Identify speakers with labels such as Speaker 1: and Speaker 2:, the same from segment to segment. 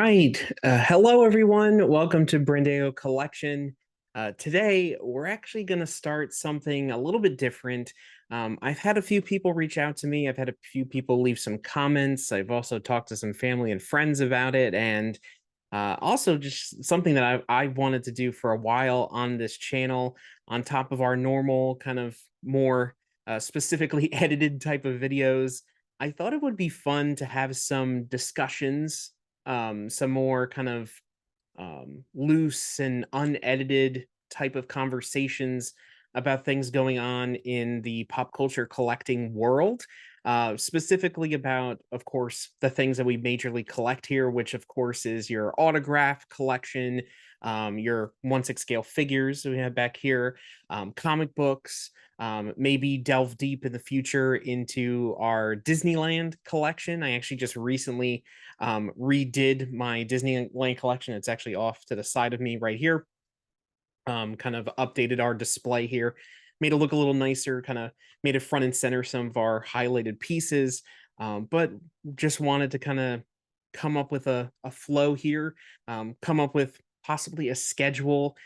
Speaker 1: right. Hello, everyone. Welcome to Brandao Collection. Today, we're actually going to start something a little bit different. I've had a few people reach out to me. I've had a few people leave some comments. I've also talked to some family and friends about it. And also just something that I wanted to do for a while on this channel, on top of our normal kind of more specifically edited type of videos. I thought it would be fun to have some discussions, some more kind of loose and unedited type of conversations about things going on in the pop culture collecting world. Specifically about, of course, the things that we majorly collect here, which of course is your autograph collection, your 1/6 scale figures that we have back here, comic books, maybe delve deep in the future into our Disneyland collection. I actually just recently redid my Disneyland collection. It's actually off to the side of me right here. Kind of updated our display here, made it look a little nicer, kind of made it front and center some of our highlighted pieces. But just wanted to kind of come up with a flow here, come up with possibly a schedule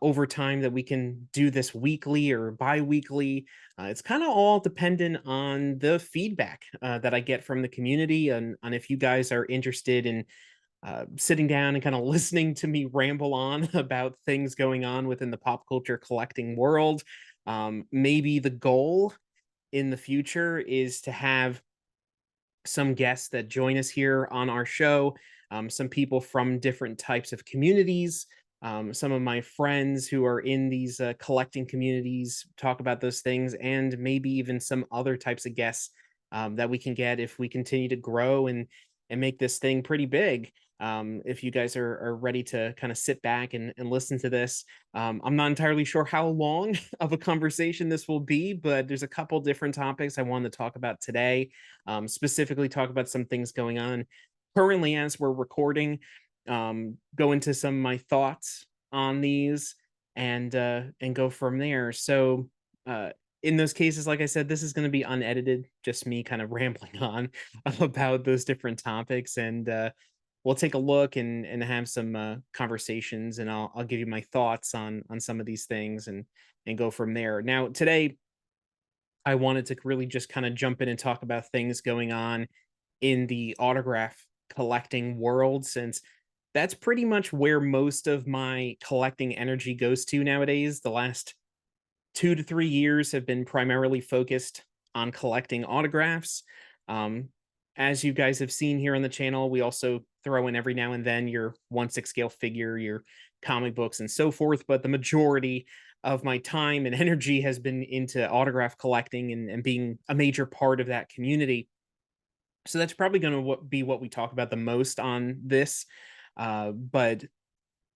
Speaker 1: over time that we can do this weekly or bi-weekly. It's kind of all dependent on the feedback that I get from the community and on if you guys are interested in sitting down and kind of listening to me ramble on about things going on within the pop culture collecting world. Maybe the goal in the future is to have some guests that join us here on our show, some people from different types of communities. Some of my friends who are in these collecting communities talk about those things, and maybe even some other types of guests that we can get if we continue to grow and make this thing pretty big. If you guys are ready to kind of sit back and listen to this, I'm not entirely sure how long of a conversation this will be, but there's a couple different topics I wanted to talk about today. Specifically talk about some things going on currently as we're recording, go into some of my thoughts on these and go from there. So in those cases, like I said, this is going to be unedited, just me kind of rambling on about those different topics, and we'll take a look and have some conversations, and I'll give you my thoughts on some of these things and go from there. Now, today I wanted to really just kind of jump in and talk about things going on in the autograph collecting world, since that's pretty much where most of my collecting energy goes to nowadays. The last 2 to 3 years have been primarily focused on collecting autographs. Um, as you guys have seen here on the channel, we also throw in every now and then your 1/6 scale figure, your comic books, and so forth. But the majority of my time and energy has been into autograph collecting and being a major part of that community. So that's probably going to be what we talk about the most on this. But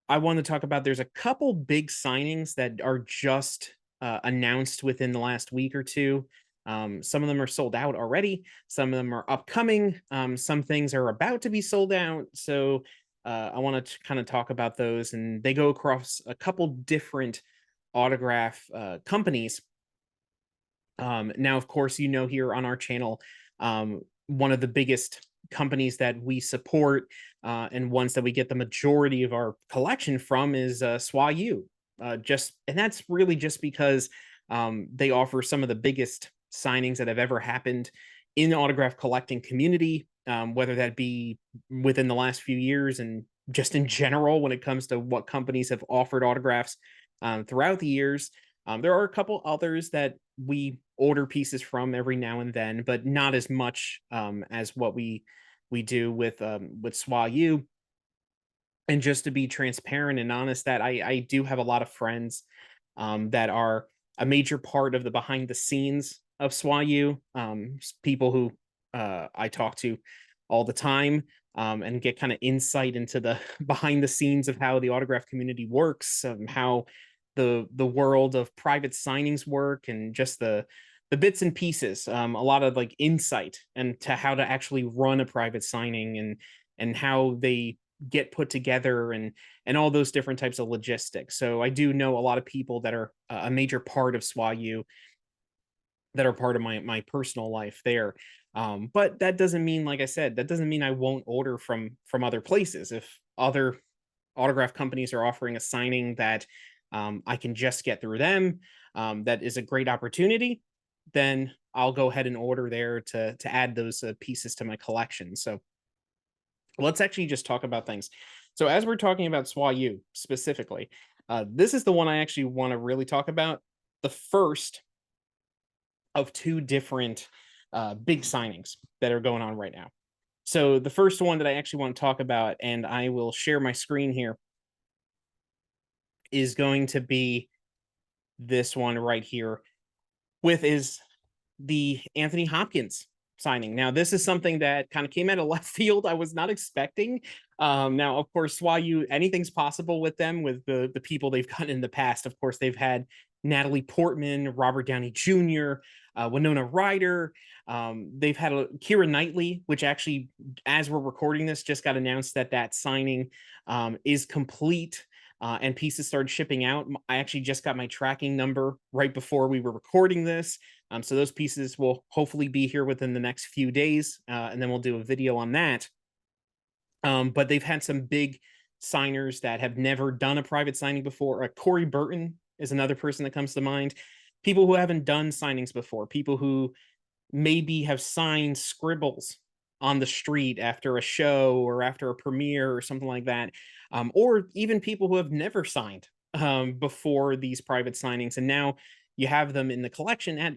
Speaker 1: I want to talk about, there's a couple big signings that are just announced within the last week or two. Some of them are sold out already. Some of them are upcoming. Some things are about to be sold out. So I want to kind of talk about those, and they go across a couple different autograph companies. Now, of course, here on our channel, one of the biggest companies that we support and ones that we get the majority of our collection from is SWAU. And that's really just because they offer some of the biggest signings that have ever happened in the autograph collecting community, whether that be within the last few years and just in general when it comes to what companies have offered autographs throughout the years. There are a couple others that we order pieces from every now and then, but not as much as what we do with SWAU. And just to be transparent and honest, that I do have a lot of friends that are a major part of the behind the scenes of SWAU, people who I talk to all the time, and get kind of insight into the behind the scenes of how the autograph community works, how the world of private signings work, and just the bits and pieces, a lot of like insight into how to actually run a private signing and how they get put together and all those different types of logistics. So I do know a lot of people that are a major part of SWAU that are part of my personal life there. But that doesn't mean, like I said, that doesn't mean I won't order from other places. If other autograph companies are offering a signing that I can just get through them, that is a great opportunity, then I'll go ahead and order there to add those pieces to my collection. So let's actually just talk about things. So as we're talking about Swayu specifically, this is the one I actually want to really talk about. The first of two different big signings that are going on right now. So the first one that I actually want to talk about, and I will share my screen here, is going to be this one right here is the Anthony Hopkins signing. Now, this is something that kind of came out of left field. I was not expecting. Now, of course, Swayu, anything's possible with them, with the people they've gotten in the past. Of course, they've had Natalie Portman, Robert Downey Jr., Winona Ryder. They've had Keira Knightley, which actually, as we're recording this, just got announced that signing is complete. And pieces started shipping out. I actually just got my tracking number right before we were recording this. So those pieces will hopefully be here within the next few days, and then we'll do a video on that. But they've had some big signers that have never done a private signing before. Corey Burton is another person that comes to mind. People who haven't done signings before, people who maybe have signed scribbles on the street after a show or after a premiere or something like that, or even people who have never signed before these private signings, and now you have them in the collection at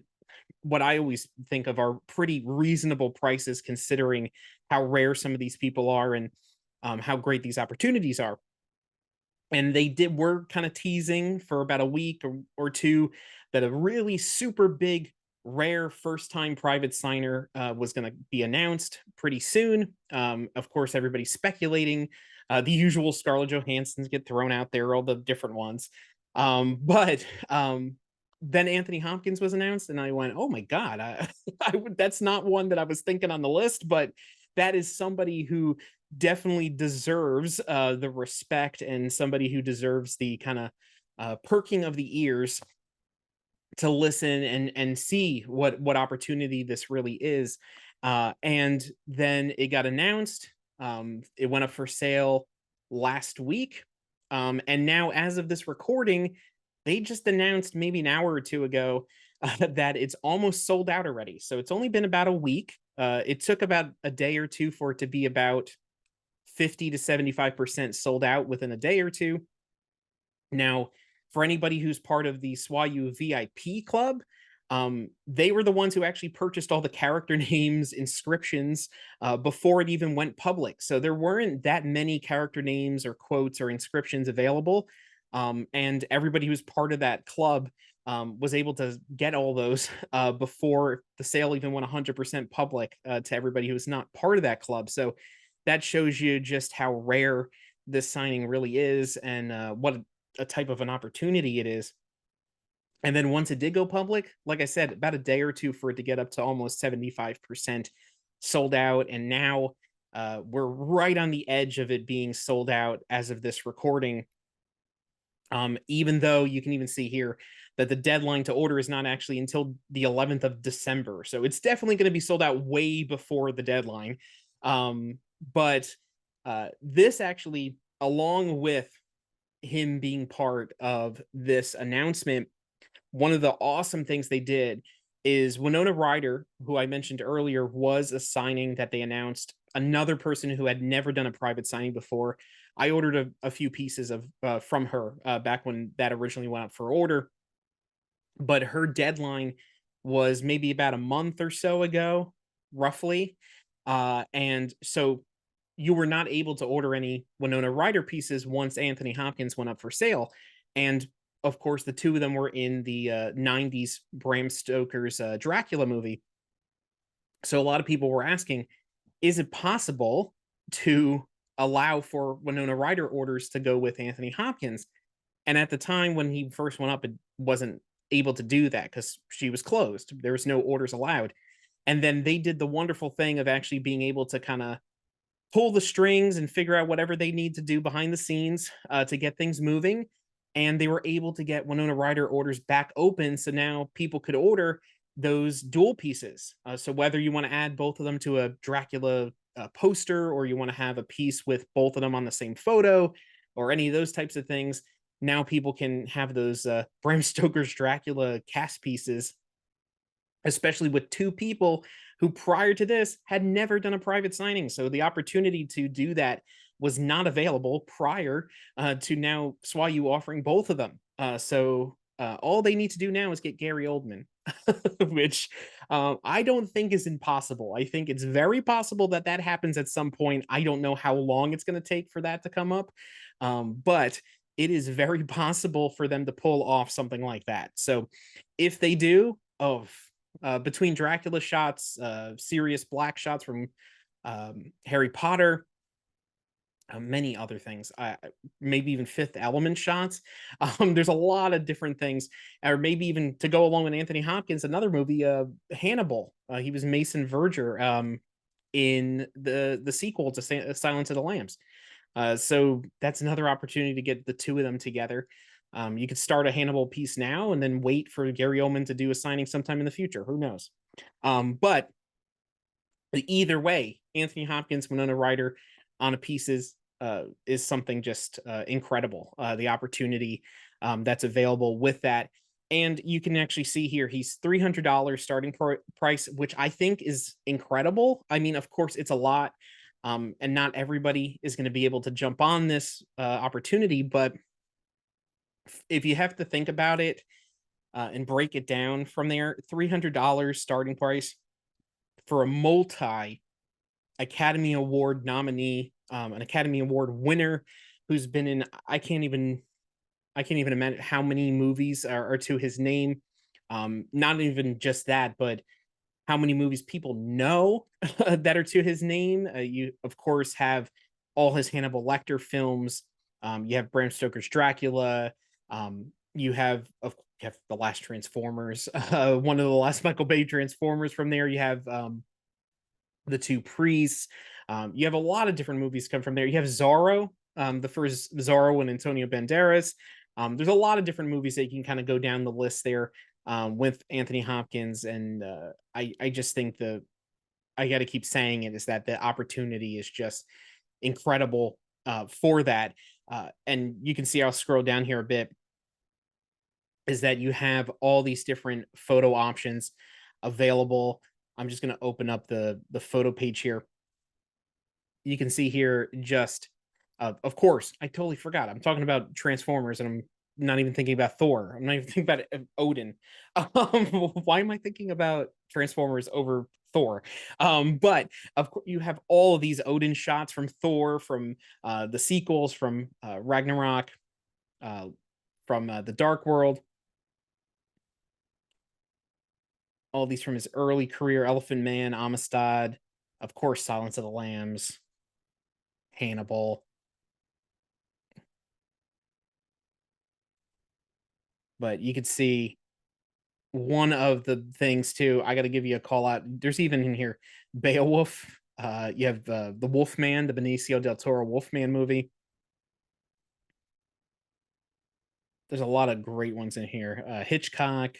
Speaker 1: what I always think of are pretty reasonable prices, considering how rare some of these people are and how great these opportunities are. And were kind of teasing for about a week or two that a really super big rare first time private signer was going to be announced pretty soon. Of course, everybody's speculating. The usual Scarlett Johanssons get thrown out there, all the different ones. But then Anthony Hopkins was announced, and I went, "Oh my god, that's not one that I was thinking on the list." But that is somebody who definitely deserves the respect, and somebody who deserves the kind of perking of the ears to listen and see what opportunity this really is. And then it got announced. It went up for sale last week. And now, as of this recording, they just announced maybe an hour or two ago that it's almost sold out already. So it's only been about a week. It took about a day or two for it to be about 50 to 75% sold out within a day or two. Now, for anybody who's part of the Swayu VIP club, they were the ones who actually purchased all the character names, inscriptions before it even went public. So there weren't that many character names or quotes or inscriptions available. And everybody who's part of that club was able to get all those before the sale even went 100% public to everybody who's not part of that club. So that shows you just how rare this signing really is, and what a type of an opportunity it is. And then once it did go public, like I said, about a day or two for it to get up to almost 75% sold out. And now we're right on the edge of it being sold out as of this recording. Even though you can even see here that the deadline to order is not actually until the 11th of December. So it's definitely going to be sold out way before the deadline. But this actually, along with him being part of this announcement, one of the awesome things they did is Winona Ryder, who I mentioned earlier, was a signing that they announced. Another person who had never done a private signing before. I ordered a few pieces of from her back when that originally went up for order, but her deadline was maybe about a month or so ago, roughly. And so you were not able to order any Winona Ryder pieces once Anthony Hopkins went up for sale. And of course, the two of them were in the 90s Bram Stoker's Dracula movie. So a lot of people were asking, is it possible to allow for Winona Ryder orders to go with Anthony Hopkins? And at the time when he first went up, it wasn't able to do that because she was closed. There was no orders allowed. And then they did the wonderful thing of actually being able to kind of pull the strings and figure out whatever they need to do behind the scenes to get things moving. And they were able to get Winona Ryder orders back open. So now people could order. those dual pieces. So whether you want to add both of them to a Dracula poster, or you want to have a piece with both of them on the same photo, or any of those types of things, now people can have those Bram Stoker's Dracula cast pieces, especially with two people who prior to this had never done a private signing. So the opportunity to do that was not available prior to now SWAU offering both of them. So all they need to do now is get Gary Oldman, which I don't think is impossible. I think it's very possible that that happens at some point. I don't know how long it's going to take for that to come up, but it is very possible for them to pull off something like that. So if they do, between Dracula shots, Sirius Black shots from Harry Potter, many other things, maybe even Fifth Element shots. There's a lot of different things, or maybe even to go along with Anthony Hopkins, another movie, Hannibal. He was Mason Verger in the sequel to Silence of the Lambs. So that's another opportunity to get the two of them together. You could start a Hannibal piece now and then wait for Gary Oldman to do a signing sometime in the future. Who knows? But either way, Anthony Hopkins, Winona Ryder on a piece is something just incredible. The opportunity that's available with that. And you can actually see here, he's $300 starting price, which I think is incredible. I mean, of course, it's a lot. And not everybody is going to be able to jump on this opportunity. But if you have to think about it and break it down from there, $300 starting price for a multi Academy Award nominee, an Academy Award winner who's been in, I can't even imagine how many movies are to his name. Not even just that, but how many movies people know that are to his name. You, of course, have all his Hannibal Lecter films. You have Bram Stoker's Dracula. You have the last Transformers, one of the last Michael Bay Transformers from there. You have the Two Priests. You have a lot of different movies come from there. You have Zorro, the first Zorro and Antonio Banderas. There's a lot of different movies that you can kind of go down the list there with Anthony Hopkins. And I just think I got to keep saying it, is that the opportunity is just incredible for that. And you can see, I'll scroll down here a bit, is that you have all these different photo options available. I'm just going to open up the photo page here. You can see here just, of course, I totally forgot. I'm talking about Transformers and I'm not even thinking about Thor. I'm not even thinking about Odin. Why am I thinking about Transformers over Thor? But of course, you have all of these Odin shots from Thor, from the sequels, from Ragnarok, from the Dark World. All these from his early career: Elephant Man, Amistad, of course, Silence of the Lambs, Hannibal. But you could see one of the things too, I got to give you a call out. There's even in here Beowulf. You have the Wolfman, the Benicio del Toro Wolfman movie. There's a lot of great ones in here. Hitchcock.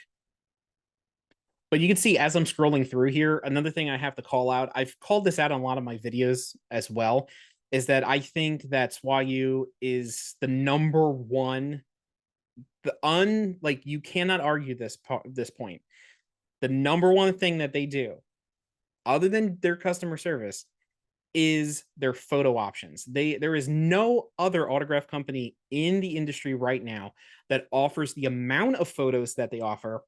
Speaker 1: But you can see as I'm scrolling through here, another thing I have to call out, I've called this out on a lot of my videos as well, is that I think that SWAU is the number one, like you cannot argue this point. The number one thing that they do, other than their customer service, is their photo options. There is no other autograph company in the industry right now that offers the amount of photos that they offer,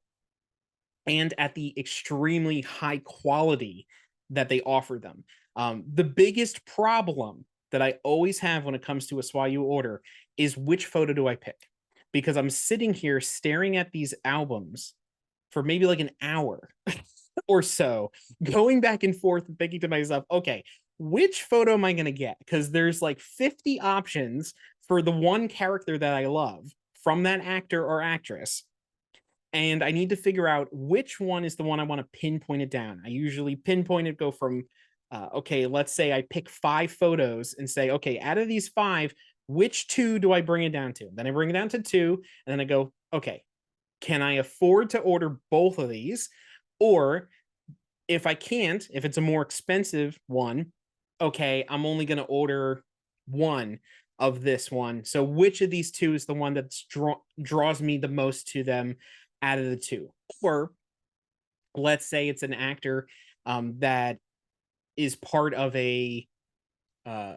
Speaker 1: and at the extremely high quality that they offer them. The biggest problem that I always have when it comes to a SWAU order is, which photo do I pick? Because I'm sitting here staring at these albums for maybe like an hour or so, going back and forth and thinking to myself, okay, which photo am I going to get? Because there's like 50 options for the one character that I love from that actor or actress. And I need to figure out which one is the one I want to pinpoint it down. I usually pinpoint it, go from, okay, let's say I pick 5 photos and say, okay, out of these 5, which 2 do I bring it down to? Then I bring it down to 2, and then I go, okay, can I afford to order both of these? Or if I can't, if it's a more expensive one, okay, I'm only going to order one of this one. So which of these two is the one that draws me the most to them out of the two? Or let's say it's an actor that is part of a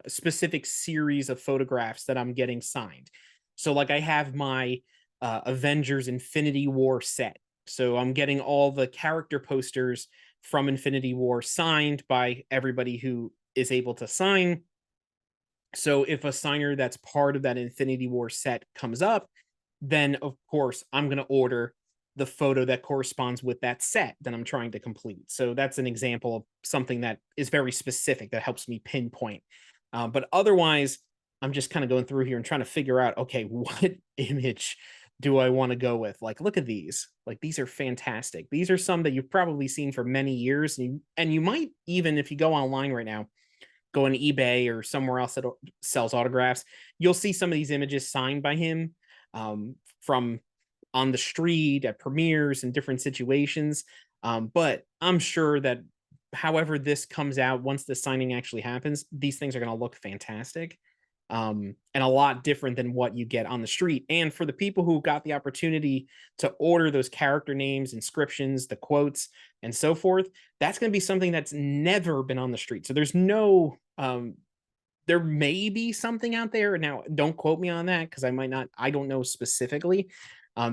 Speaker 1: specific series of photographs that I'm getting signed. So like I have my Avengers Infinity War set. So I'm getting all the character posters from Infinity War signed by everybody who is able to sign. So if a signer that's part of that Infinity War set comes up, then of course I'm going to order the photo that corresponds with that set that I'm trying to complete. So that's an example of something that is very specific that helps me pinpoint. But otherwise, I'm just kind of going through here and trying to figure out, okay, what image do I want to go with? Like, look at these. Like, these are fantastic. These are some that you've probably seen for many years. And you might even, if you go online right now, go on eBay or somewhere else that sells autographs, you'll see some of these images signed by him from on the street at premieres and different situations. But I'm sure that however this comes out, once the signing actually happens, these things are going to look fantastic and a lot different than what you get on the street. And for the people who got the opportunity to order those character names, inscriptions, the quotes, and so forth, that's going to be something that's never been on the street. So there's no, there may be something out there. Now, don't quote me on that because I might not, I don't know specifically.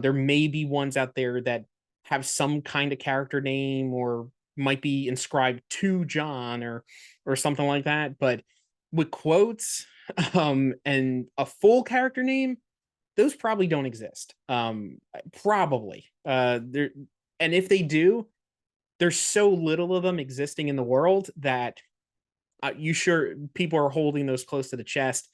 Speaker 1: There may be ones out there that have some kind of character name or might be inscribed to John or something like that. But with quotes and a full character name, those probably don't exist. Probably. There, and if they do, there's so little of them existing in the world that you sure people are holding those close to the chest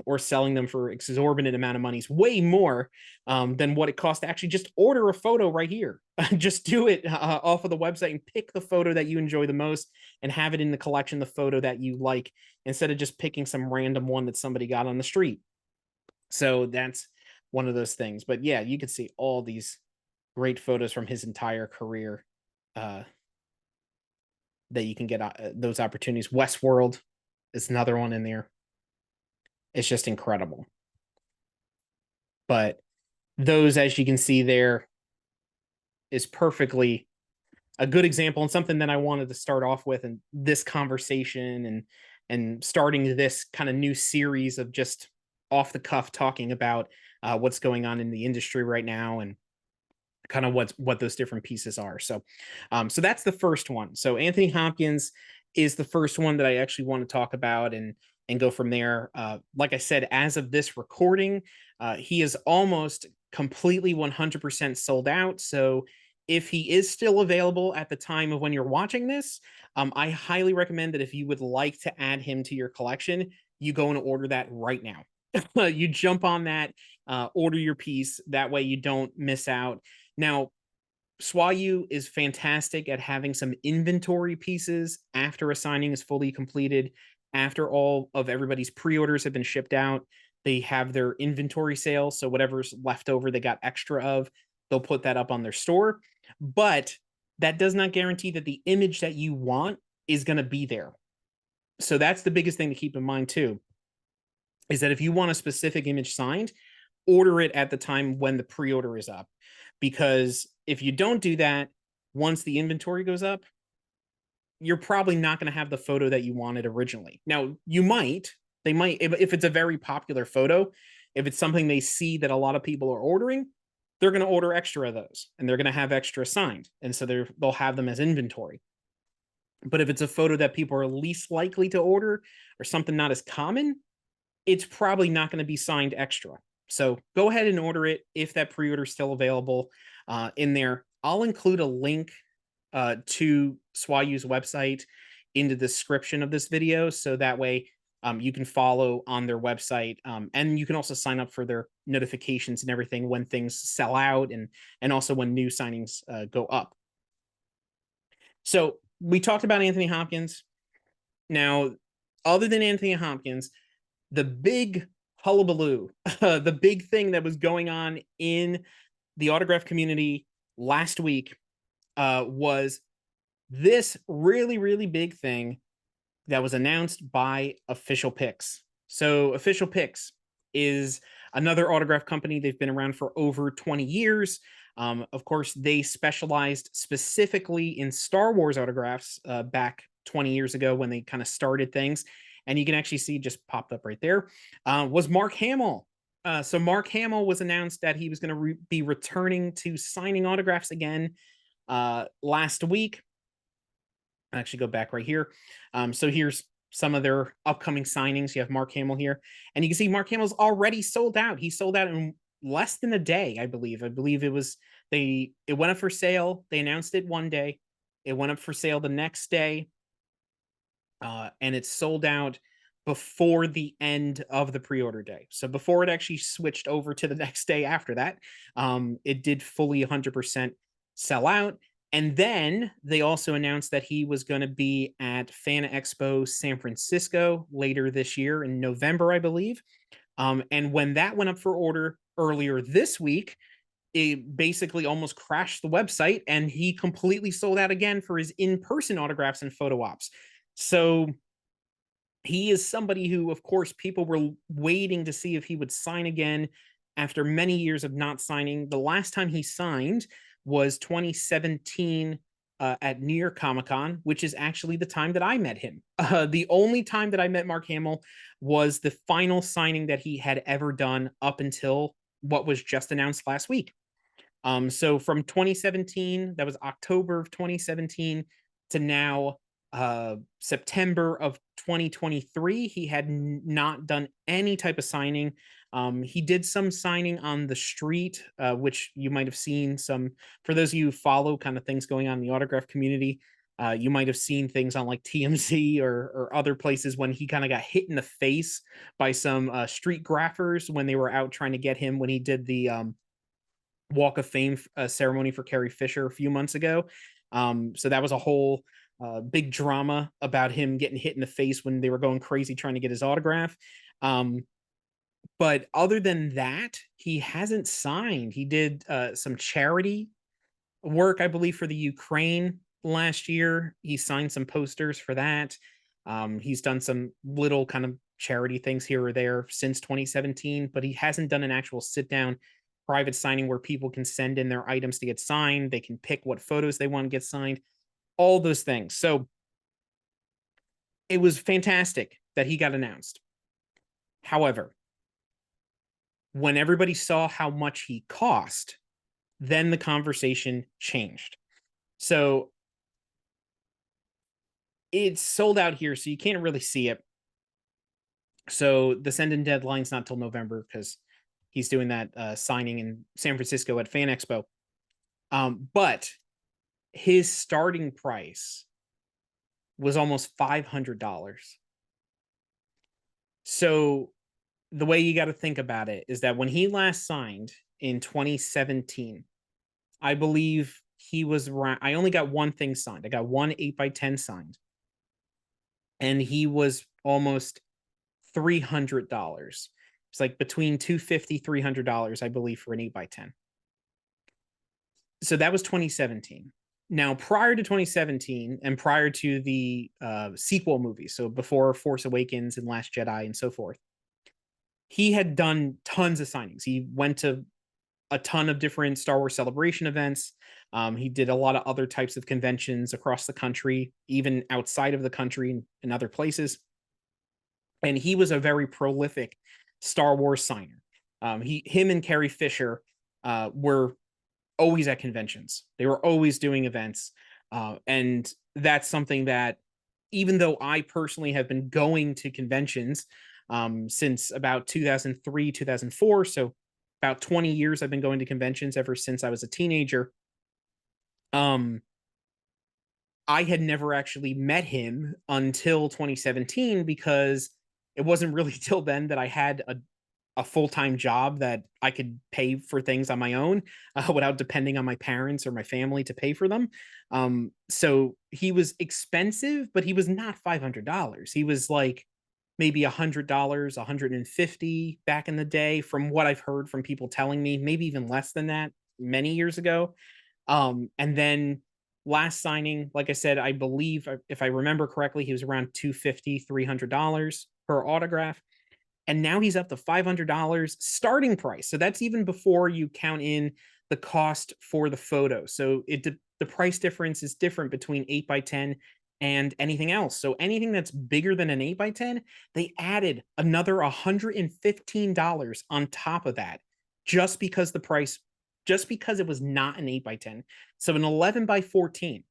Speaker 1: or selling them for exorbitant amount of monies, way more than what it costs to actually just order a photo right here. Just do it off of the website and pick the photo that you enjoy the most and have it in the collection, the photo that you like, instead of just picking some random one that somebody got on the street. So that's one of those things. But yeah, you can see all these great photos from his entire career that you can get those opportunities. Westworld is another one in there. It's just incredible. But those, as you can see there, is perfectly a good example and something that I wanted to start off with in this conversation and starting this kind of new series of just off the cuff talking about what's going on in the industry right now and kind of what those different pieces are. So so that's the first one. So Anthony Hopkins is the first one that I actually want to talk about and go from there. Like I said, as of this recording, he is almost completely 100% sold out. So if he is still available at the time of when you're watching this, I highly recommend that if you would like to add him to your collection, you go and order that right now. You jump on that, order your piece. That way you don't miss out. Now, Swayu is fantastic at having some inventory pieces after a signing is fully completed, after all of everybody's pre-orders have been shipped out. They have their inventory sale, so whatever's left over they got extra of, they'll put that up on their store. But that does not guarantee that the image that you want is going to be there. So that's the biggest thing to keep in mind too, is that if you want a specific image signed, order it at the time when the pre-order is up. Because if you don't do that, once the inventory goes up, you're probably not going to have the photo that you wanted originally. Now, you might, they might, if it's a very popular photo, if it's something they see that a lot of people are ordering, they're going to order extra of those and they're going to have extra signed. And so they'll have them as inventory. But if it's a photo that people are least likely to order or something not as common, it's probably not going to be signed extra. So go ahead and order it if that pre-order is still available in there. I'll include a link to Swayu's website in the description of this video. So that way you can follow on their website. And you can also sign up for their notifications and everything when things sell out and also when new signings go up. So we talked about Anthony Hopkins. Now, other than Anthony Hopkins, the big hullabaloo, the big thing that was going on in the autograph community last week was this really, really big thing that was announced by Official Pics. So Official Pics is another autograph company. They've been around for over 20 years. Of course, they specialized specifically in Star Wars autographs back 20 years ago when they kind of started things. And you can actually see just popped up right there was Mark Hamill. So Mark Hamill was announced that he was going to be returning to signing autographs again last week. I actually go back right here. So here's some of their upcoming signings. You have Mark Hamill here, and you can see Mark Hamill's already sold out. He sold out in less than a day, I believe. I believe it was it went up for sale. They announced it one day. It went up for sale the next day, and it sold out before the end of the pre-order day. So before it actually switched over to the next day after that, it did fully 100% sell out. And then they also announced that he was going to be at Fan Expo San Francisco later this year in November, I believe. And when that went up for order earlier this week, it basically almost crashed the website and he completely sold out again for his in-person autographs and photo ops. So he is somebody who, of course, people were waiting to see if he would sign again after many years of not signing. The last time he signed was 2017 at New York Comic Con, which is actually the time that I met him. The only time that I met Mark Hamill was the final signing that he had ever done up until what was just announced last week. So from 2017, that was October of 2017 to now September of 2023, he had not done any type of signing. He did some signing on the street, which you might have seen some, for those of you who follow kind of things going on in the autograph community, you might have seen things on like TMZ or other places when he kind of got hit in the face by some street graphers when they were out trying to get him when he did the Walk of Fame ceremony for Carrie Fisher a few months ago. So that was a whole big drama about him getting hit in the face when they were going crazy trying to get his autograph. But other than that, he hasn't signed. He did some charity work, I believe, for the Ukraine last year. He signed some posters for that. He's done some little kind of charity things here or there since 2017, but he hasn't done an actual sit down private signing where people can send in their items to get signed. They can pick what photos they want to get signed, all those things. So it was fantastic that he got announced. However, when everybody saw how much he cost, then the conversation changed. So it's sold out here, so you can't really see it. So the send-in deadline's not till November because he's doing that signing in San Francisco at Fan Expo. But his starting price was almost $500. So the way you got to think about it is that when he last signed in 2017, I believe he was around, I only got one thing signed. I got one 8x10 signed. And he was almost $300. It's like between $250, $300, I believe, for an 8x10. So that was 2017. Now, prior to 2017 and prior to the sequel movies, so before Force Awakens and Last Jedi and so forth, he had done tons of signings. He went to a ton of different Star Wars Celebration events. He did a lot of other types of conventions across the country, even outside of the country and other places. And he was a very prolific Star Wars signer. Him and Carrie Fisher were always at conventions. They were always doing events. And that's something that, even though I personally have been going to conventions since about 2003, 2004, so about 20 years I've been going to conventions ever since I was a teenager. I had never actually met him until 2017 because it wasn't really till then that I had a full-time job that I could pay for things on my own without depending on my parents or my family to pay for them. So he was expensive, but he was not $500. He was like maybe $100, $150 back in the day, from what I've heard from people telling me, maybe even less than that many years ago. And then Last signing, like I said, I believe, if I remember correctly, he was around $250, $300 per autograph. And now he's up to $500 starting price. So that's even before you count in the cost for the photo. So the price difference is different between 8x10 and anything else. So anything that's bigger than an 8x10, they added another $115 on top of that, just because it was not an 8x10. So an 11x14,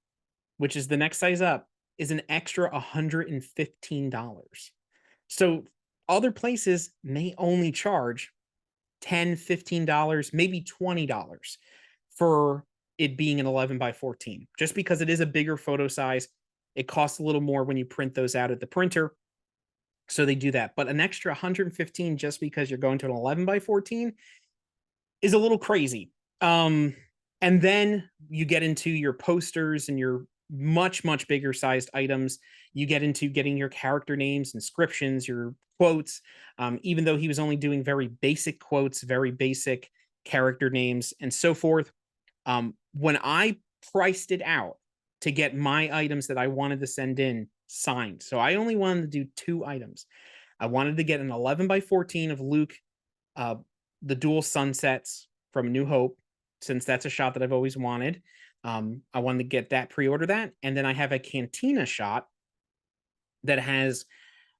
Speaker 1: which is the next size up, is an extra $115. So other places may only charge $10, $15, maybe $20 for it being an 11x14, just because it is a bigger photo size. It costs a little more when you print those out at the printer. So they do that. But an extra 115 just because you're going to an 11x14 is a little crazy. And then you get into your posters and your much, much bigger sized items. You get into getting your character names, inscriptions, your quotes. Even though he was only doing very basic quotes, very basic character names, and so forth. When I priced it out to get my items that I wanted to send in signed, so I only wanted to do 2 items. I wanted to get an 11x14 of Luke, the dual sunsets from New Hope, since that's a shot that I've always wanted. I wanted to get that, pre-order that, and then I have a Cantina shot that has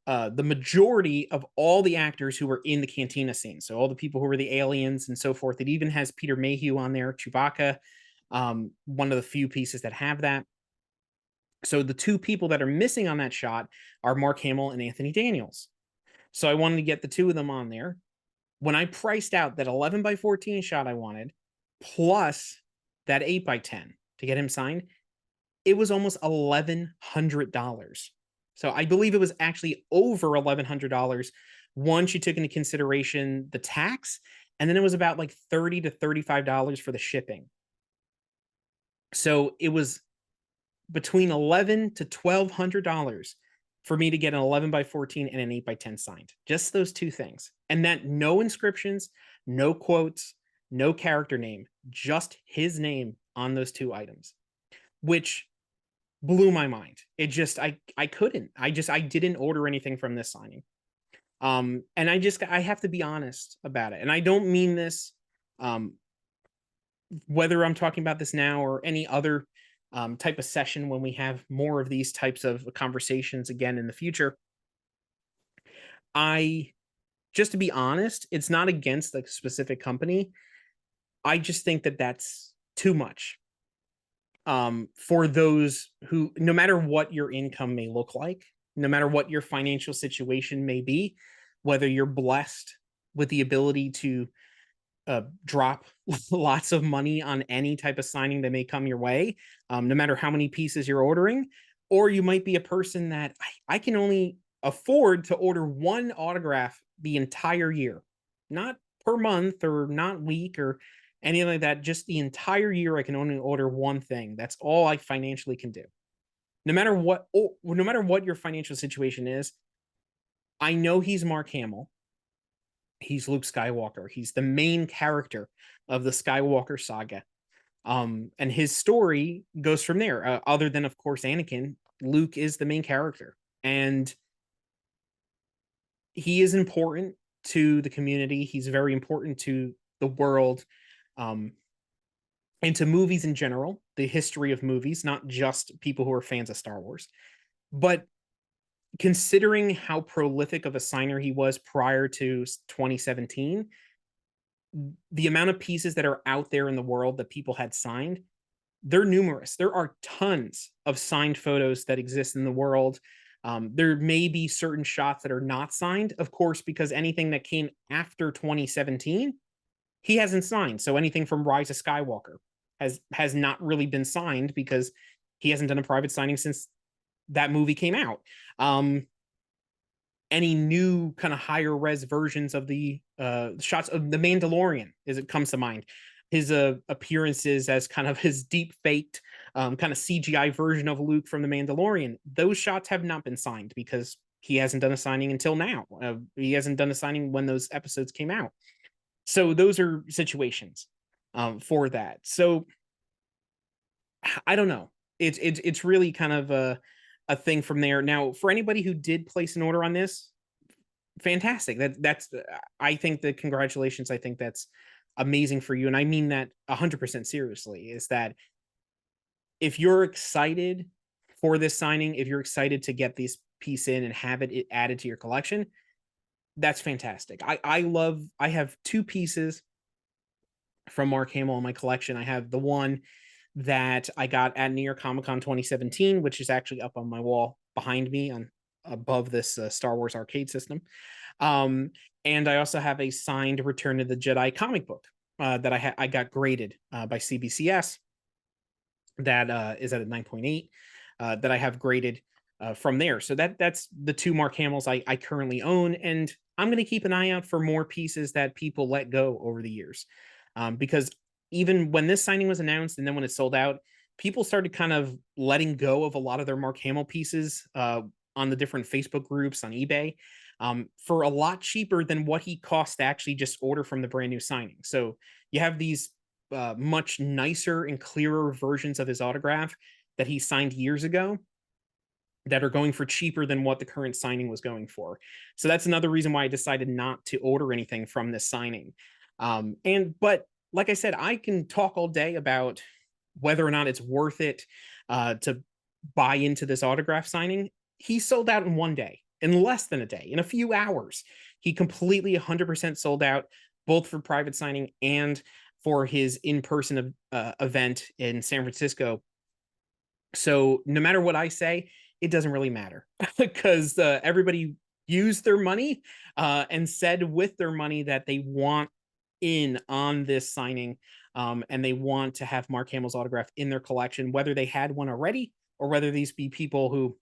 Speaker 1: the majority of all the actors who were in the Cantina scene. So all the people who were the aliens and so forth. It even has Peter Mayhew on there, Chewbacca, one of the few pieces that have that. So the 2 people that are missing on that shot are Mark Hamill and Anthony Daniels. So I wanted to get the 2 of them on there. When I priced out that 11x14 shot I wanted, plus that 8x10 to get him signed, it was almost $1,100. So I believe it was actually over $1,100 once you took into consideration the tax, and then it was about like $30 to $35 for the shipping. So it was between $1,100 to $1,200 for me to get an 11x14 and an 8x10 signed. Just those 2 things. And that no inscriptions, no quotes, no character name, just his name on those 2 items, which blew my mind. It just, I couldn't. I didn't order anything from this signing. And I have to be honest about it. And I don't mean this, whether I'm talking about this now or any other type of session when we have more of these types of conversations again in the future. Just to be honest, it's not against a specific company. I just think that that's too much for those who, no matter what your income may look like, no matter what your financial situation may be, whether you're blessed with the ability to drop lots of money on any type of signing that may come your way, no matter how many pieces you're ordering, or you might be a person that I can only afford to order 1 autograph the entire year, not per month or not week or anything like that. Just the entire year, I can only order 1 thing. That's all I financially can do. No matter what your financial situation is, I know he's Mark Hamill. He's Luke Skywalker. He's the main character of the Skywalker saga. And his story goes from there. Other than, of course, Anakin, Luke is the main character. And he is important to the community. He's very important to the world, and to movies in general, the history of movies, not just people who are fans of Star Wars. But considering how prolific of a signer he was prior to 2017, the amount of pieces that are out there in the world that people had signed, they're numerous. There are tons of signed photos that exist in the world. There may be certain shots that are not signed, of course, because anything that came after 2017, he hasn't signed. So anything from Rise of Skywalker has not really been signed because he hasn't done a private signing since that movie came out. Any new kind of higher res versions of the shots of the Mandalorian, as it comes to mind, his appearances as kind of his deep faked kind of CGI version of Luke from the Mandalorian, those shots have not been signed because he hasn't done a signing until now. He hasn't done a signing when those episodes came out. So those are situations for that. So I don't know. it's really kind of a thing from there. Now, for anybody who did place an order on this, fantastic. That's I think that congratulations. I think that's amazing for you, and I mean that 100% seriously. Is that if you're excited for this signing, if you're excited to get this piece in and have it added to your collection, that's fantastic. I have two pieces from Mark Hamill in my collection. I have the one that I got at New York Comic Con 2017, which is actually up on my wall behind me on above this Star Wars arcade system. Um, and I also have a signed Return of the Jedi comic book that I got graded by CBCS that is at a 9.8 that I have graded from there. So that's the two Mark Hamills I currently own, and I'm going to keep an eye out for more pieces that people let go over the years, because even when this signing was announced and then when it sold out, people started kind of letting go of a lot of their Mark Hamill pieces on the different Facebook groups on eBay for a lot cheaper than what he cost to actually just order from the brand new signing. So you have these much nicer and clearer versions of his autograph that he signed years ago that are going for cheaper than what the current signing was going for. So that's another reason why I decided not to order anything from this signing. But like I said, I can talk all day about whether or not it's worth it to buy into this autograph signing. He sold out in one day, in less than a day, in a few hours. He completely 100% sold out, both for private signing and for his in-person event in San Francisco. So no matter what I say, it doesn't really matter because everybody used their money and said with their money that they want in on this signing, and they want to have Mark Hamill's autograph in their collection, whether they had one already or whether these be people who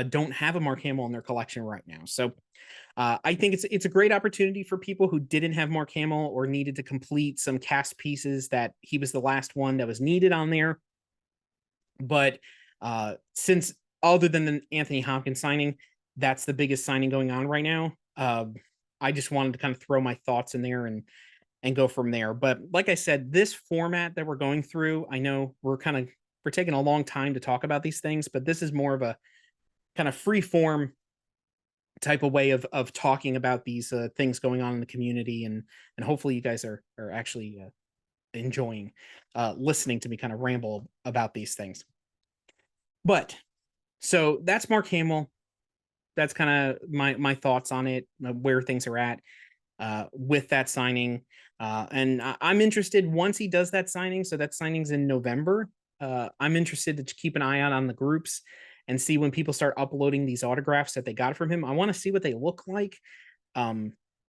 Speaker 1: don't have a Mark Hamill in their collection right now. So I think it's a great opportunity for people who didn't have Mark Hamill or needed to complete some cast pieces that he was the last one that was needed on there. But since other than the Anthony Hopkins signing, that's the biggest signing going on right now. I just wanted to kind of throw my thoughts in there and go from there. But like I said, this format that we're going through, I know we're taking a long time to talk about these things, but this is more of a kind of free form type of way of talking about these things going on in the community, and hopefully you guys are actually enjoying listening to me kind of ramble about these things. But so that's Mark Hamill. That's kind of my thoughts on it, where things are at with that signing. And I'm interested once he does that signing. So that signing's in November. I'm interested to keep an eye out on the groups and see when people start uploading these autographs that they got from him. I want to see what they look like.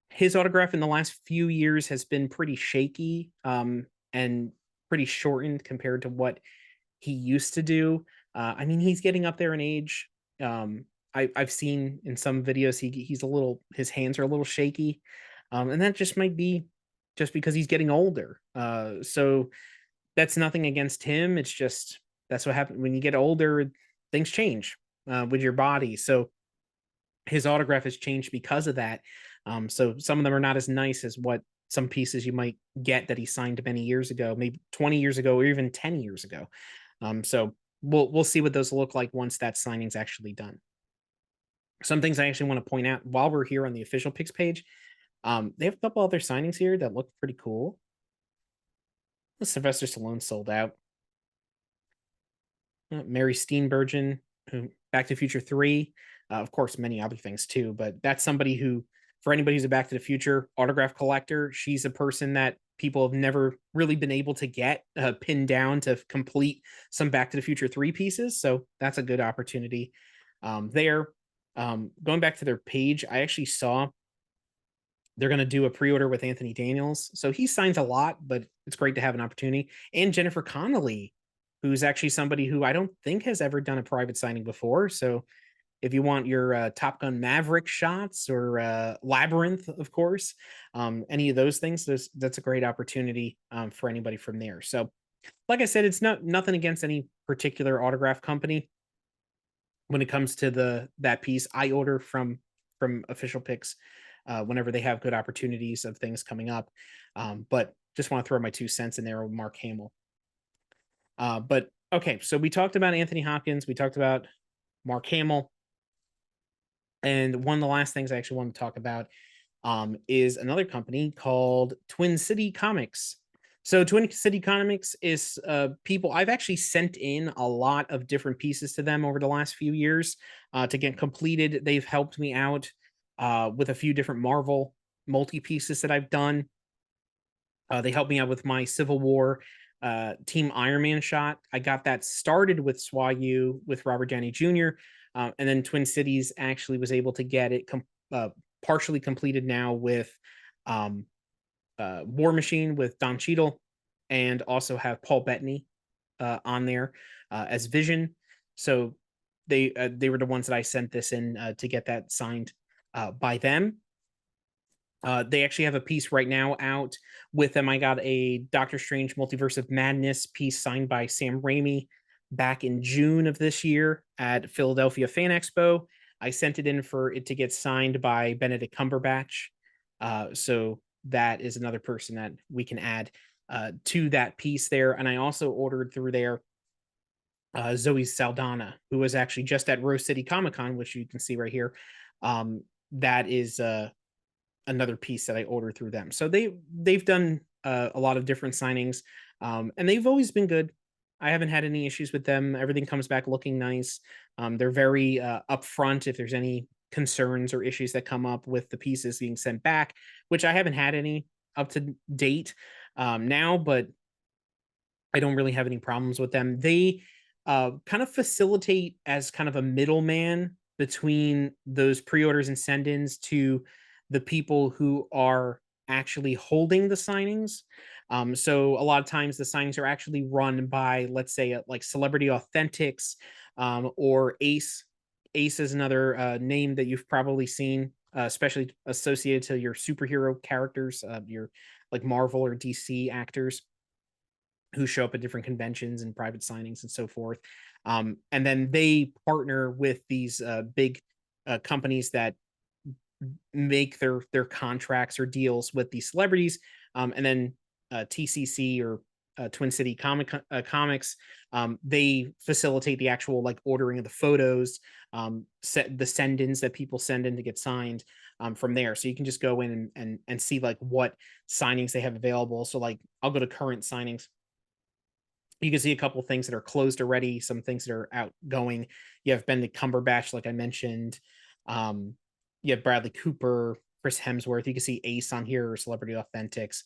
Speaker 1: His autograph in the last few years has been pretty shaky and pretty shortened compared to what he used to do. I mean, he's getting up there in age. I've seen in some videos his hands are a little shaky, and that just might be just because he's getting older. So that's nothing against him. It's just that's what happens when you get older. Things change with your body. So his autograph has changed because of that. So some of them are not as nice as what some pieces you might get that he signed many years ago, maybe 20 years ago, or even 10 years ago. So we'll see what those look like once that signing's actually done. Some things I actually want to point out while we're here on the official picks page. They have a couple other signings here that look pretty cool. Sylvester Stallone sold out. Mary Steenburgen, who Back to the Future 3, of course, many other things too, but that's somebody who, for anybody who's a Back to the Future autograph collector, she's a person that people have never really been able to get pinned down to complete some Back to the Future 3 pieces. So that's a good opportunity there. Going back to their page, I actually saw they're going to do a pre-order with Anthony Daniels. So he signs a lot, but it's great to have an opportunity. And Jennifer Connelly, who's actually somebody who I don't think has ever done a private signing before. So if you want your Top Gun Maverick shots or Labyrinth, of course, any of those things, that's a great opportunity for anybody from there. So like I said, it's nothing against any particular autograph company. When it comes to that piece, I order from Official Picks whenever they have good opportunities of things coming up. But just want to throw my 2 cents in there with Mark Hamill. But Okay, so we talked about Anthony Hopkins, we talked about Mark Hamill, and one of the last things I actually want to talk about is another company called Twin City Comics. So Twin City Comics is people I've actually sent in a lot of different pieces to them over the last few years to get completed. They've helped me out with a few different Marvel multi pieces that I've done. They helped me out with my Civil War Team Iron Man shot. I got that started with SWAU with Robert Downey Jr. And then Twin Cities actually was able to get it partially completed now with um, War Machine with Don Cheadle, and also have Paul Bettany on there as Vision. So they were the ones that I sent this in to get that signed by them. They actually have a piece right now out with them. I got a Doctor Strange Multiverse of Madness piece signed by Sam Raimi back in June of this year at Philadelphia Fan Expo. I sent it in for it to get signed by Benedict Cumberbatch. So that is another person that we can add to that piece there. And I also ordered through there Zoe Saldana, who was actually just at Rose City Comic Con, which you can see right here. That is another piece that I ordered through them. So they've done a lot of different signings, and they've always been good. I haven't had any issues with them. Everything comes back looking nice. They're very upfront if there's any concerns or issues that come up with the pieces being sent back, which I haven't had any up to date now, but I don't really have any problems with them. They kind of facilitate as kind of a middleman between those pre-orders and send-ins to the people who are actually holding the signings. So a lot of times the signings are actually run by, let's say, like Celebrity Authentics or Ace. Ace is another name that you've probably seen, especially associated to your superhero characters, your like Marvel or DC actors who show up at different conventions and private signings and so forth. And then they partner with these big companies that make their contracts or deals with these celebrities. And then TCC or Twin City Comics, they facilitate the actual like ordering of the photos, set the send-ins that people send in to get signed from there. So you can just go in and see like what signings they have available. So like I'll go to current signings. You can see a couple of things that are closed already, some things that are outgoing. You have Benedict Cumberbatch, like I mentioned. You have Bradley Cooper, Chris Hemsworth. You can see Ace on here, Celebrity Authentics,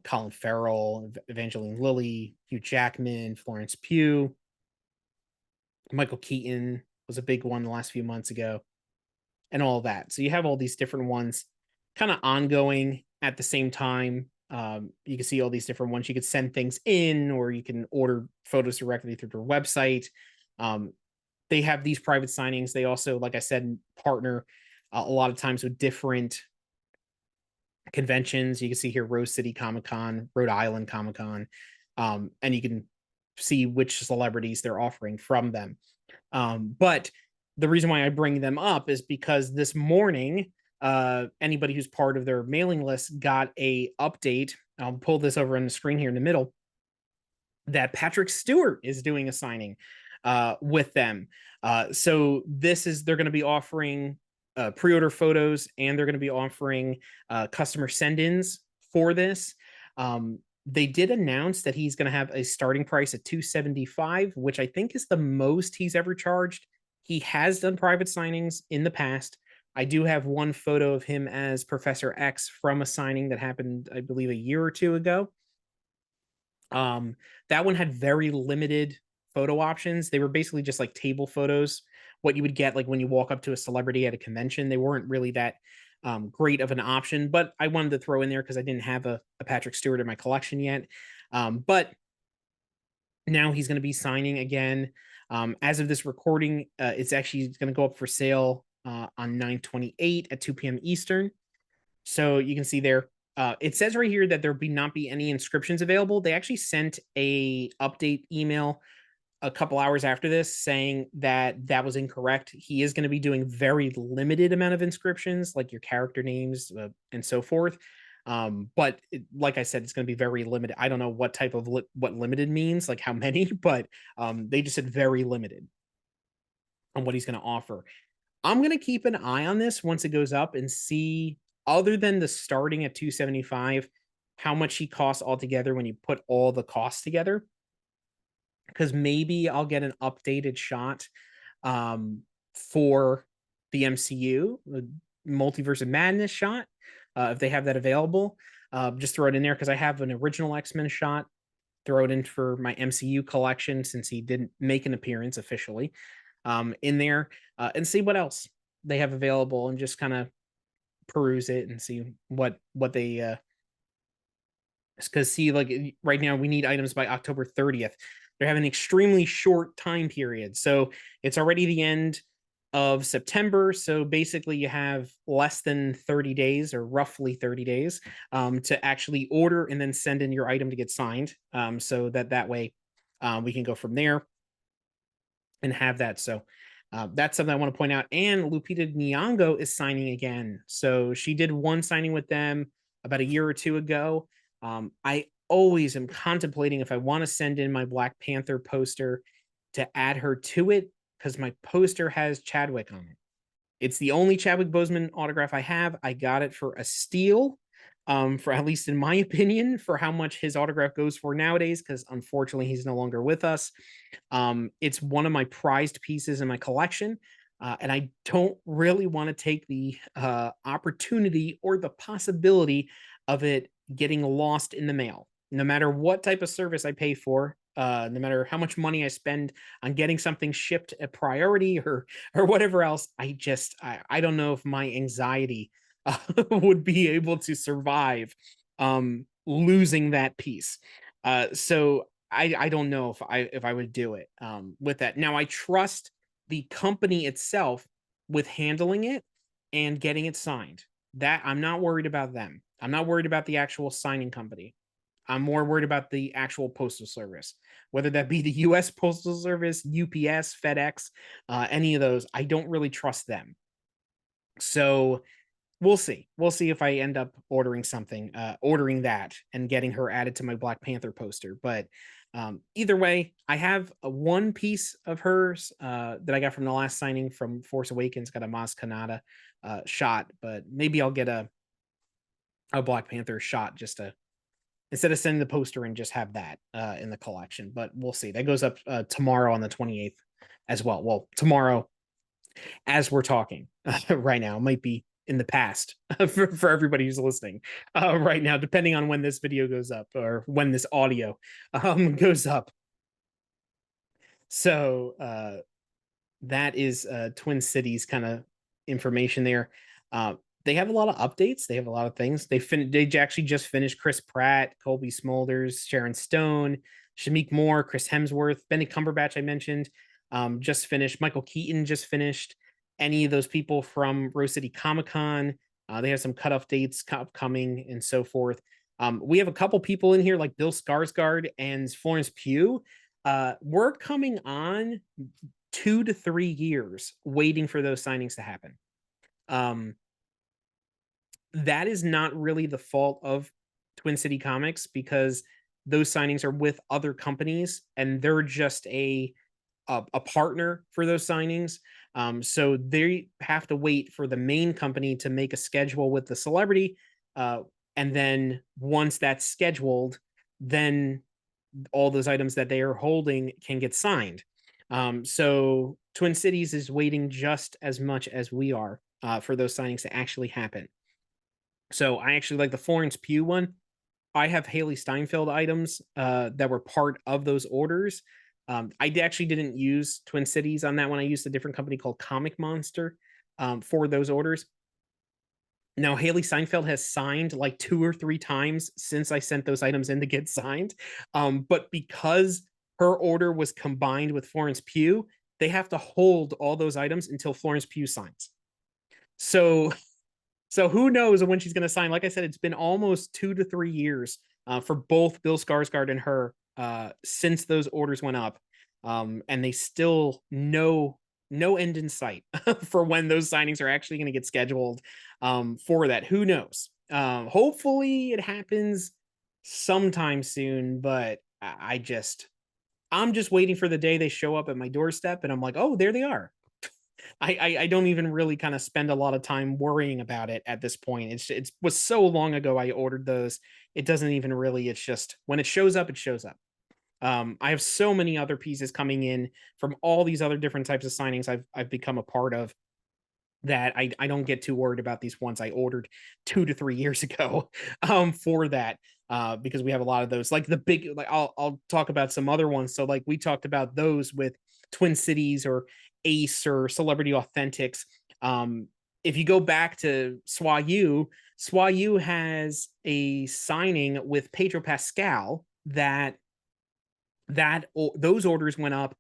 Speaker 1: Colin Farrell, Evangeline Lilly, Hugh Jackman, Florence Pugh, Michael Keaton was a big one the last few months ago, and all that. So you have all these different ones kind of ongoing at the same time. You can see all these different ones. You could send things in, or you can order photos directly through their website. They have these private signings. They also, like I said, partner a lot of times with different conventions. You can see here Rose City Comic Con, Rhode Island Comic Con, and you can see which celebrities they're offering from them. But the reason why I bring them up is because this morning, anybody who's part of their mailing list got a update. I'll pull this over on the screen here in the middle, that Patrick Stewart is doing a signing with them. So they're going to be offering pre-order photos, and they're going to be offering customer send-ins for this. They did announce that he's going to have a starting price at $275, which I think is the most he's ever charged. He has done private signings in the past. I do have one photo of him as Professor X from a signing that happened, I believe, a year or two ago. That one had very limited photo options. They were basically just like table photos, what you would get like when you walk up to a celebrity at a convention. They weren't really that great of an option, but I wanted to throw in there because I didn't have a Patrick Stewart in my collection yet. But now he's going to be signing again. As of this recording, it's actually going to go up for sale on 9/28 at 2 p.m. Eastern. So you can see there, it says right here that there be not be any inscriptions available. They actually sent a update email a couple hours after this saying that that was incorrect. He is going to be doing very limited amount of inscriptions, like your character names and so forth. But like I said, it's going to be very limited. I don't know what type of what limited means, like how many, but they just said very limited on what he's going to offer. I'm going to keep an eye on this once it goes up and see, other than the starting at 275, how much he costs altogether when you put all the costs together. Because maybe I'll get an updated shot for the MCU, the Multiverse of Madness shot, if they have that available. Just throw it in there because I have an original X-Men shot. Throw it in for my MCU collection since he didn't make an appearance officially in there, and see what else they have available and just kind of peruse it and see what they because see, like right now we need items by October 30th. They're having an extremely short time period, so it's already the end of September. So basically, you have less than 30 days, or roughly 30 days, to actually order and then send in your item to get signed. So that way we can go from there and have that. So that's something I want to point out. And Lupita Nyong'o is signing again. So she did one signing with them about a year or two ago. I always am contemplating if I want to send in my Black Panther poster to add her to it, because my poster has Chadwick on it. It's the only Chadwick Boseman autograph I have. I got it for a steal, for at least in my opinion, for how much his autograph goes for nowadays, because unfortunately he's no longer with us. It's one of my prized pieces in my collection, and I don't really want to take the opportunity or the possibility of it getting lost in the mail. No matter what type of service I pay for, no matter how much money I spend on getting something shipped a priority or whatever else, I don't know if my anxiety would be able to survive losing that piece. So I don't know if I would do it with that. Now I trust the company itself with handling it and getting it signed. That I'm not worried about them. I'm not worried about the actual signing company. I'm more worried about the actual postal service, whether that be the U.S. Postal Service, UPS, FedEx, any of those. I don't really trust them. So we'll see. We'll see if I end up ordering something, ordering that and getting her added to my Black Panther poster. But either way, I have one piece of hers that I got from the last signing from Force Awakens, got a Maz Kanata shot, but maybe I'll get a Black Panther shot just to, instead of sending the poster and just have that in the collection. But we'll see. That goes up tomorrow on the 28th as well. Well, tomorrow as we're talking right now. It might be in the past for everybody who's listening right now, depending on when this video goes up or when this audio goes up. So that is Twin Cities kind of information there. They have a lot of updates. They have a lot of things. They actually just finished Chris Pratt, Colby Smulders, Sharon Stone, Shameik Moore, Chris Hemsworth, Benedict Cumberbatch I mentioned, just finished. Michael Keaton just finished. Any of those people from Rose City Comic Con. They have some cutoff dates upcoming and so forth. We have a couple people in here like Bill Skarsgård and Florence Pugh. We're coming on 2 to 3 years waiting for those signings to happen. That is not really the fault of Twin City Comics, because those signings are with other companies and they're just a partner for those signings. So they have to wait for the main company to make a schedule with the celebrity. And then once that's scheduled, then all those items that they are holding can get signed. So Twin Cities is waiting just as much as we are for those signings to actually happen. So I actually like the Florence Pugh one. I have Haley Steinfeld items that were part of those orders. I actually didn't use Twin Cities on that one. I used a different company called Comic Monster for those orders. Now, Haley Steinfeld has signed like 2 or 3 times since I sent those items in to get signed. But because her order was combined with Florence Pugh, they have to hold all those items until Florence Pugh signs. So who knows when she's going to sign? Like I said, it's been almost 2 to 3 years for both Bill Skarsgård and her since those orders went up. And they still no end in sight for when those signings are actually going to get scheduled for that. Who knows? Hopefully it happens sometime soon, but I'm just waiting for the day they show up at my doorstep and I'm like, oh, there they are. I don't even really kind of spend a lot of time worrying about it at this point. It was so long ago I ordered those. It doesn't even really, it's just when it shows up, it shows up. I have so many other pieces coming in from all these other different types of signings I've become a part of that I don't get too worried about these ones I ordered 2 to 3 years ago, for that, because we have a lot of those. Like the big like I'll talk about some other ones. So like we talked about those with Twin Cities or Ace or Celebrity Authentics. Um, if you go back to Swayu has a signing with Pedro Pascal those orders went up,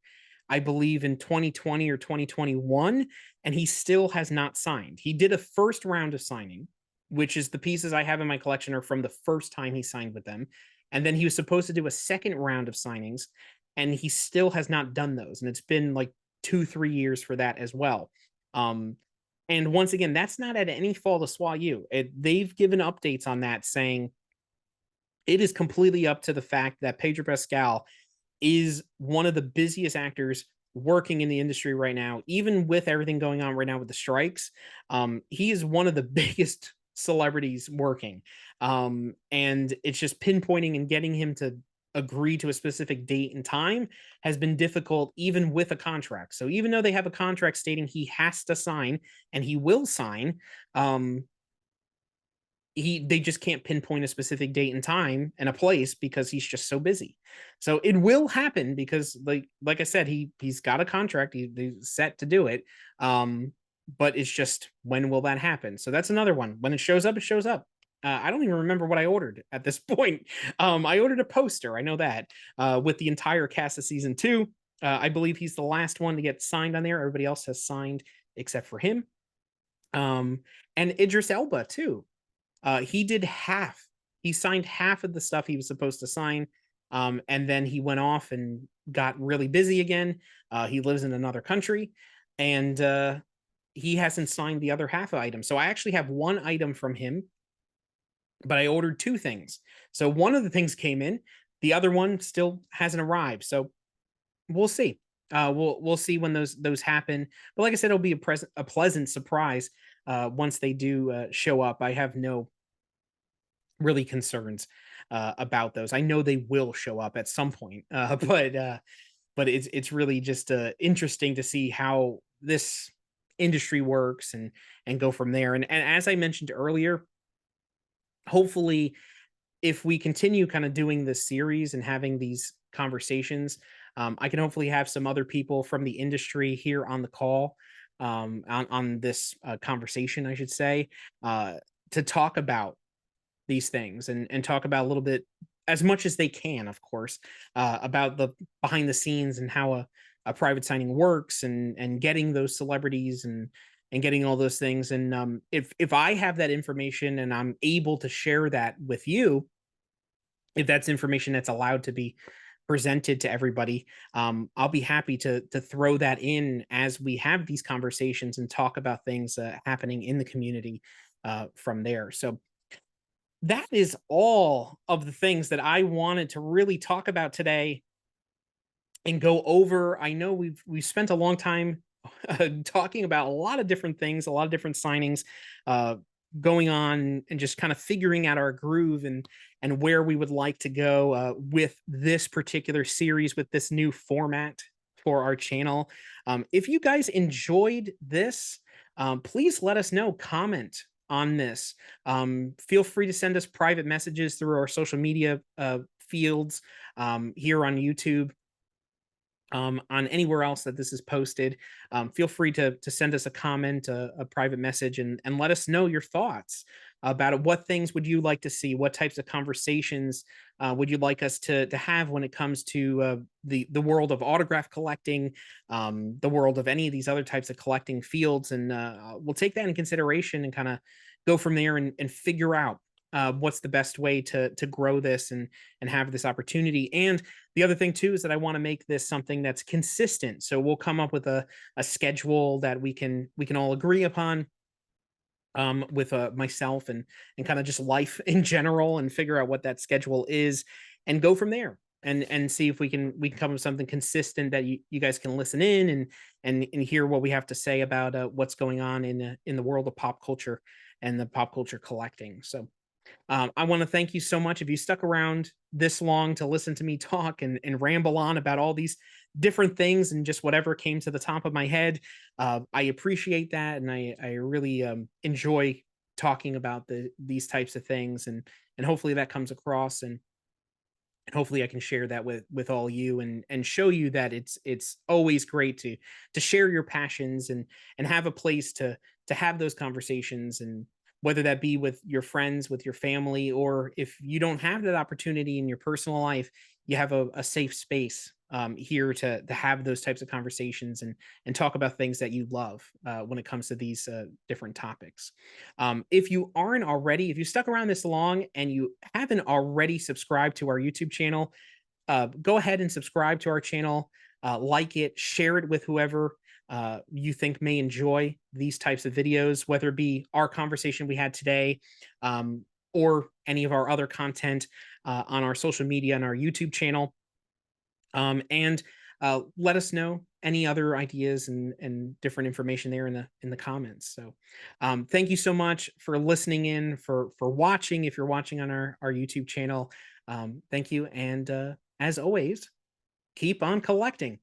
Speaker 1: I believe, in 2020 or 2021, and he still has not signed. He did a first round of signing, which is the pieces I have in my collection are from the first time he signed with them. And then he was supposed to do a second round of signings, and he still has not done those. And it's been like 2, 3 years for that as well. And once again, that's not at any fault of Swayu. They've given updates on that saying it is completely up to the fact that Pedro Pascal is one of the busiest actors working in the industry right now, even with everything going on right now with the strikes. He is one of the biggest celebrities working. And it's just pinpointing and getting him to agree to a specific date and time has been difficult, even with a contract. So even though they have a contract stating he has to sign and he will sign, um, they just can't pinpoint a specific date and time and a place because he's just so busy. So it will happen because like I said, he's got a contract, he's set to do it. But it's just, when will that happen? So that's another one. When it shows up, it shows up. I don't even remember what I ordered at this point. I ordered a poster, I know that, with the entire cast of season 2. I believe he's the last one to get signed on there. Everybody else has signed except for him. And Idris Elba too. He did half. He signed half of the stuff he was supposed to sign, and then he went off and got really busy again. He lives in another country, and he hasn't signed the other half of items. So I actually have one item from him, but I ordered 2 things. So one of the things came in, the other one still hasn't arrived. So we'll see. We'll see when those happen. But like I said, it'll be a pleasant surprise once they do show up. I have no really concerns about those. I know they will show up at some point, but it's really just interesting to see how this industry works and go from there. And as I mentioned earlier, hopefully, if we continue kind of doing this series and having these conversations, I can hopefully have some other people from the industry here on the call, on this conversation, I should say, to talk about these things and talk about a little bit, as much as they can, of course, about the behind the scenes and how a private signing works and getting those celebrities and getting all those things. And if I have that information and I'm able to share that with you, if that's information that's allowed to be presented to everybody, I'll be happy to throw that in as we have these conversations and talk about things happening in the community from there. So that is all of the things that I wanted to really talk about today and go over. I know we've spent a long time talking about a lot of different things, a lot of different signings uh, going on, and just kind of figuring out our groove and where we would like to go with this particular series, with this new format for our channel. If you guys enjoyed this, please let us know. Comment on this. Feel free to send us private messages through our social media fields, here on YouTube, on anywhere else that this is posted. Feel free to send us a comment, a private message, and let us know your thoughts about it. What things would you like to see? What types of conversations would you like us to have when it comes to the world of autograph collecting, the world of any of these other types of collecting fields? And we'll take that in consideration and kind of go from there and figure out what's the best way to grow this and have this opportunity. And the other thing too is that I want to make this something that's consistent. So we'll come up with a schedule that we can all agree upon, with myself and kind of just life in general, and figure out what that schedule is and go from there, and see if we can come up with something consistent that you guys can listen in and hear what we have to say about what's going on in the world of pop culture and the pop culture collecting. So I want to thank you so much if you stuck around this long to listen to me talk and ramble on about all these different things and just whatever came to the top of my head. I appreciate that, and I really enjoy talking about these types of things, and hopefully that comes across, and hopefully I can share that with all you, and show you that it's always great to share your passions and have a place to have those conversations, and whether that be with your friends, with your family, or if you don't have that opportunity in your personal life, you have a safe space here to have those types of conversations and talk about things that you love when it comes to these different topics. If you aren't already, if you stuck around this long and you haven't already subscribed to our YouTube channel, go ahead and subscribe to our channel, like it, share it with whoever you think may enjoy these types of videos, whether it be our conversation we had today, or any of our other content on our social media and our YouTube channel. And let us know any other ideas and different information there in the comments. So thank you so much for listening in, for watching, if you're watching on our YouTube channel. Thank you, and as always, keep on collecting.